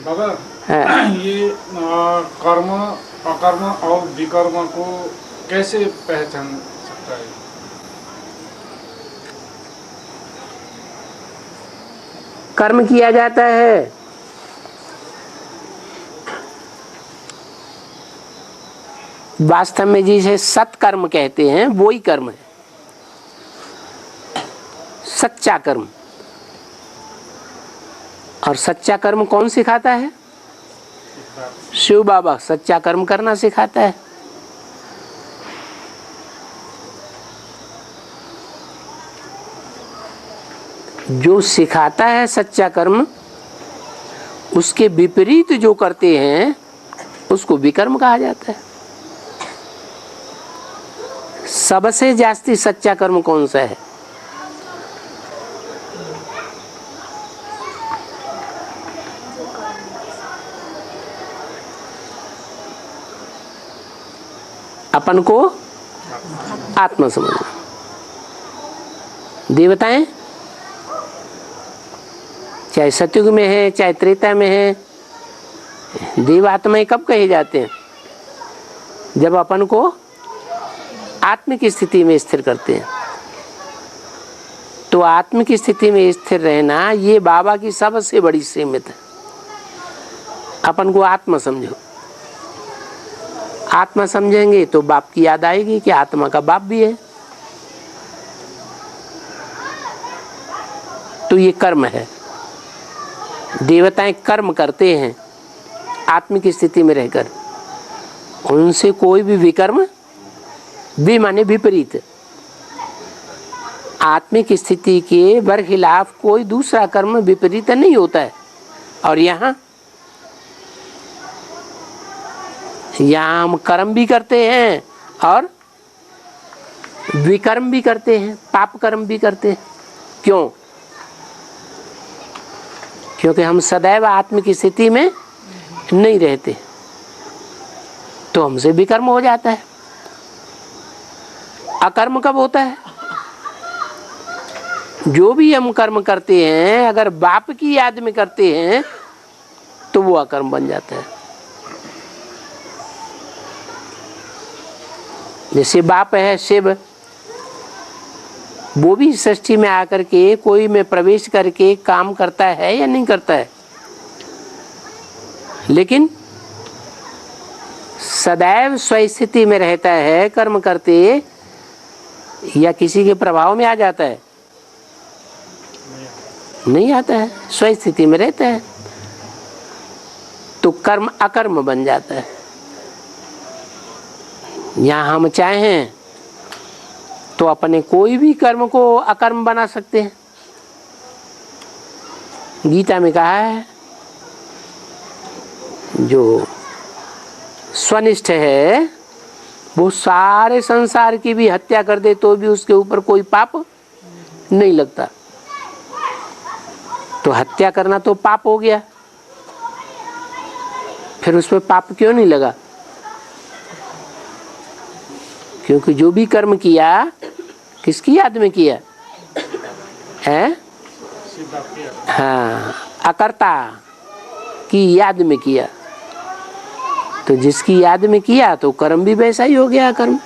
बाबा हाँ। ये कर्म अकर्म और विकर्म को कैसे पहचान सकता है? कर्म किया जाता है, वास्तव में जिसे सत्कर्म कहते हैं वो ही कर्म है, सच्चा कर्म। और सच्चा कर्म कौन सिखाता है? शिव बाबा सच्चा कर्म करना सिखाता है। जो सिखाता है सच्चा कर्म, उसके विपरीत जो करते हैं उसको विकर्म कहा जाता है। सबसे जास्ती सच्चा कर्म कौन सा है? अपन को आत्मा समझना। देवताएं चाहे सतयुग में है चाहे त्रेता में है, देवात्माएं कब कहे जाते हैं? जब अपन को आत्म की स्थिति में स्थिर करते हैं। तो आत्म की स्थिति में स्थिर रहना ये बाबा की सबसे बड़ी सीमित है। अपन को आत्मा समझो, आत्मा समझेंगे तो बाप की याद आएगी कि आत्मा का बाप भी है। तो ये कर्म है। देवताएं कर्म करते हैं आत्म की स्थिति में रहकर, उनसे कोई भी विकर्म, भी माने विपरीत, आत्मिक स्थिति के बरखिलाफ कोई दूसरा कर्म विपरीत नहीं होता है। और यहाँ हम कर्म भी करते हैं और विकर्म भी करते हैं, पाप कर्म भी करते हैं। क्यों? क्योंकि हम सदैव आत्म की स्थिति में नहीं रहते, तो हमसे विकर्म हो जाता है। अकर्म कब होता है? जो भी हम कर्म करते हैं अगर बाप की याद में करते हैं तो वो अकर्म बन जाता है। जैसे बाप है शिव, वो भी सृष्टि में आकर के कोई में प्रवेश करके काम करता है या नहीं करता है, लेकिन सदैव स्वस्थिति में रहता है कर्म करते, या किसी के प्रभाव में आ जाता है? नहीं आता है, स्वस्थिति में रहता है। तो कर्म अकर्म बन जाता है। यहाँ हम चाहें तो अपने कोई भी कर्म को अकर्म बना सकते हैं। गीता में कहा है जो स्वनिष्ठ है वो सारे संसार की भी हत्या कर दे तो भी उसके ऊपर कोई पाप नहीं लगता। तो हत्या करना तो पाप हो गया, फिर उस पर पाप क्यों नहीं लगा? क्योंकि जो भी कर्म किया किसकी याद में किया है? हाँ, अकर्ता की याद में किया। तो जिसकी याद में किया तो कर्म भी वैसा ही हो गया कर्म।